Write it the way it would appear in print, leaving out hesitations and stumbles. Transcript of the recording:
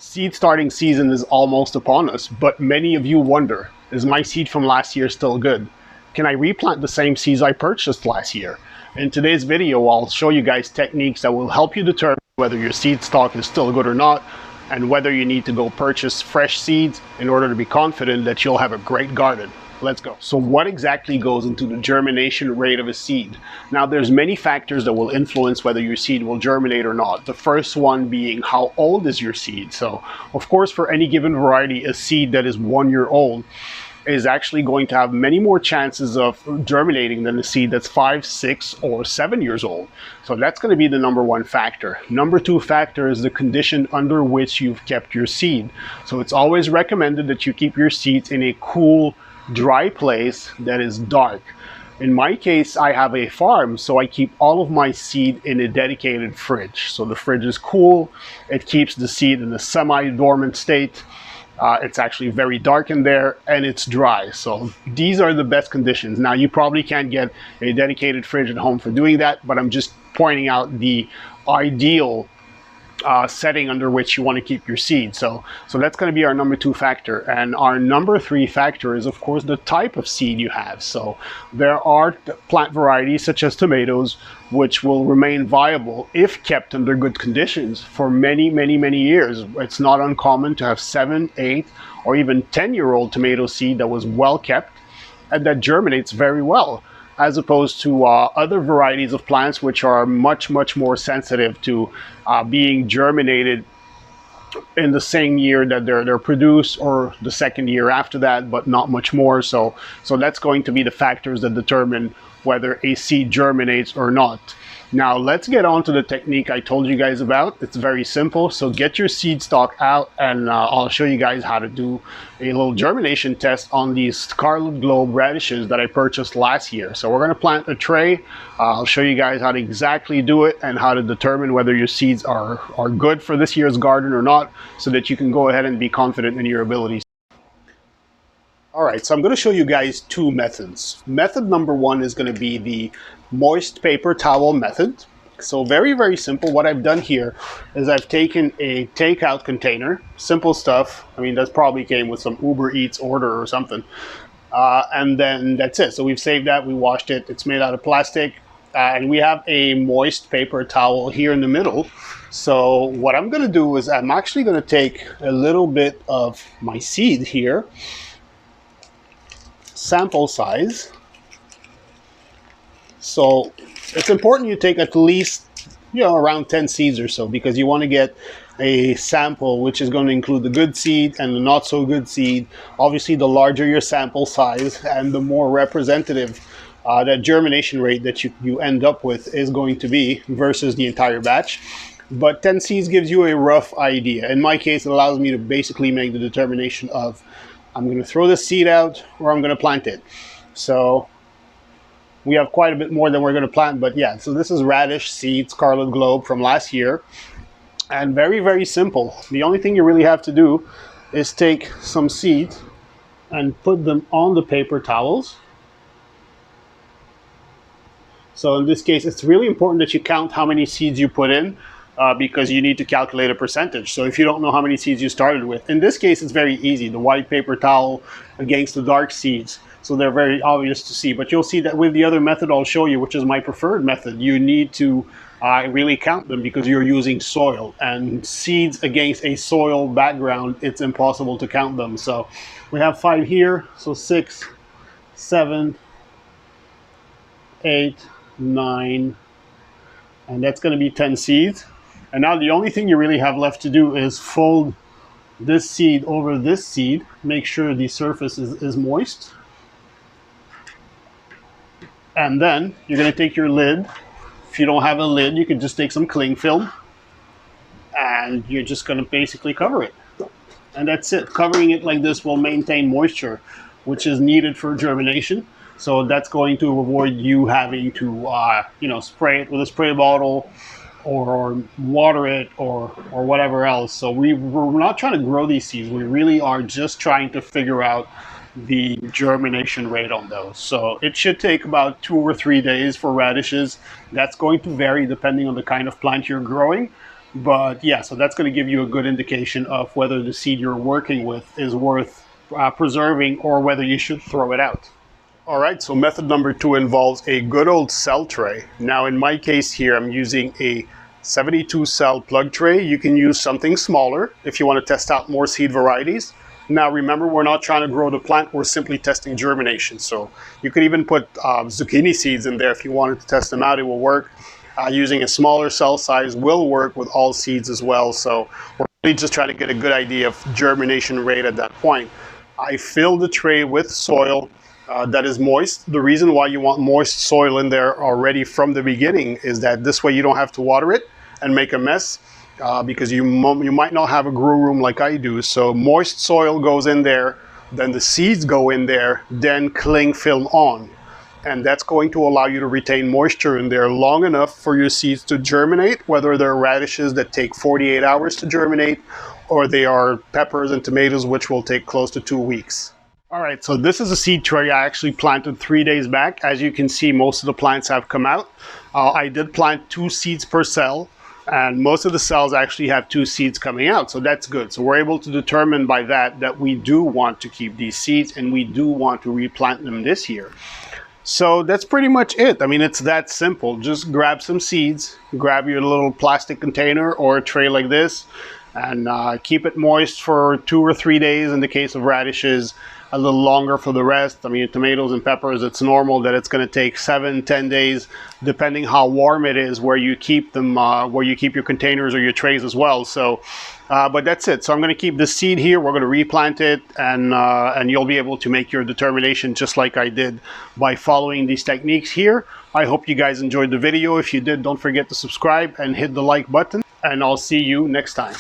Seed starting season is almost upon us, but many of you wonder, is my seed from last year still good? Can I replant the same seeds I purchased last year? In today's video, I'll show you guys techniques that will help you determine whether your seed stock is still good or not, and whether you need to go purchase fresh seeds in order to be confident that you'll have a great garden. Let's go. So what exactly goes into the germination rate of a seed? Now there's many factors that will influence whether your seed will germinate or not. The first one being how old is your seed. So of course for any given variety, a seed that is 1 year old is actually going to have many more chances of germinating than a seed that's 5, 6, or 7 years old. So that's going to be the number one factor. Number two factor is the condition under which you've kept your seed. So it's always recommended that you keep your seeds in a cool, dry place that is dark. In my case, I have a farm, so I keep all of my seed in a dedicated fridge. So the fridge is cool, it keeps the seed in a semi-dormant state. It's actually very dark in there and it's dry. So these are the best conditions. Now you probably can't get a dedicated fridge at home for doing that, but I'm just pointing out the ideal setting under which you want to keep your seed. So that's going to be our number two factor. And our number three factor is of course the type of seed you have. So there are plant varieties such as tomatoes which will remain viable if kept under good conditions for many years. It's not uncommon to have 7, 8, or even 10-year-old tomato seed that was well kept and that germinates very well, as opposed to other varieties of plants which are much more sensitive to being germinated in the same year that they're produced or the second year after that, but not much more. So that's going to be the factors that determine whether a seed germinates or not. Now let's get on to the technique I told you guys about. It's very simple. So get your seed stock out and I'll show you guys how to do a little germination test on these Scarlet Globe radishes that I purchased last year. So we're going to plant a tray. I'll show you guys how to exactly do it and how to determine whether your seeds are good for this year's garden or not, so that you can go ahead and be confident in your abilities. Alright, so I'm going to show you guys two methods. Method number one is going to be the moist paper towel method. So very simple. What I've done here is I've taken a takeout container, simple stuff. I mean, that probably came with some Uber Eats order or something. And then that's it. So we've saved that, we washed it, it's made out of plastic. And we have a moist paper towel here in the middle. So what I'm going to do is I'm actually going to take a little bit of my seed here, sample size. So it's important you take at least, around 10 seeds or so, because you want to get a sample which is going to include the good seed and the not so good seed. Obviously, the larger your sample size and the more representative that germination rate that you end up with is going to be versus the entire batch. But 10 seeds gives you a rough idea. In my case, it allows me to basically make the determination of I'm going to throw this seed out or I'm going to plant it. So we have quite a bit more than we're going to plant, but yeah, so this is radish seed Scarlet Globe from last year. And very simple. The only thing you really have to do is take some seeds and put them on the paper towels. So in this case, it's really important that you count how many seeds you put in, because you need to calculate a percentage. So if you don't know how many seeds you started with, in this case, it's very easy. The white paper towel against the dark seeds. So they're very obvious to see, but you'll see that with the other method I'll show you, which is my preferred method, you need to really count them because you're using soil, and seeds against a soil background, it's impossible to count them. So we have 5 here, so 6, 7, 8, 9, and that's going to be 10 seeds. And now the only thing you really have left to do is fold this seed over this seed, make sure the surface is moist. And then you're going to take your lid. If you don't have a lid, you can just take some cling film and you're just going to basically cover it. And that's it. Covering it like this will maintain moisture, which is needed for germination. So that's going to avoid you having to, spray it with a spray bottle or water it or whatever else. So we're not trying to grow these seeds. We really are just trying to figure out the germination rate on those. So it should take about 2 or 3 days for radishes. That's going to vary depending on the kind of plant you're growing. But yeah, so that's going to give you a good indication of whether the seed you're working with is worth preserving or whether you should throw it out. All right, so method number 2 involves a good old cell tray. Now in my case here, I'm using a 72 cell plug tray. You can use something smaller if you want to test out more seed varieties. Now remember, we're not trying to grow the plant, we're simply testing germination. So you could even put zucchini seeds in there if you wanted to test them out, it will work. Using a smaller cell size will work with all seeds as well. So we're really just trying to get a good idea of germination rate at that point. I fill the tray with soil that is moist. The reason why you want moist soil in there already from the beginning is that this way you don't have to water it and make a mess because you might not have a grow room like I do. So moist soil goes in there, then the seeds go in there, then cling film on. And that's going to allow you to retain moisture in there long enough for your seeds to germinate, whether they're radishes that take 48 hours to germinate, or they are peppers and tomatoes, which will take close to 2 weeks. All right, so this is a seed tray I actually planted 3 days back. As you can see, most of the plants have come out. I did plant 2 seeds per cell, and most of the cells actually have 2 seeds coming out, so that's good. So we're able to determine by that we do want to keep these seeds and we do want to replant them this year. So that's pretty much it. I mean, it's that simple. Just grab some seeds, grab your little plastic container or a tray like this, and keep it moist for 2 or 3 days in the case of radishes, a little longer for the rest. I mean, tomatoes and peppers, it's normal that it's going to take 7-10 days, depending how warm it is where you keep them, where you keep your containers or your trays as well. So, but that's it. So I'm going to keep the seed here. We're going to replant it, and you'll be able to make your determination just like I did by following these techniques here. I hope you guys enjoyed the video. If you did, don't forget to subscribe and hit the like button, and I'll see you next time.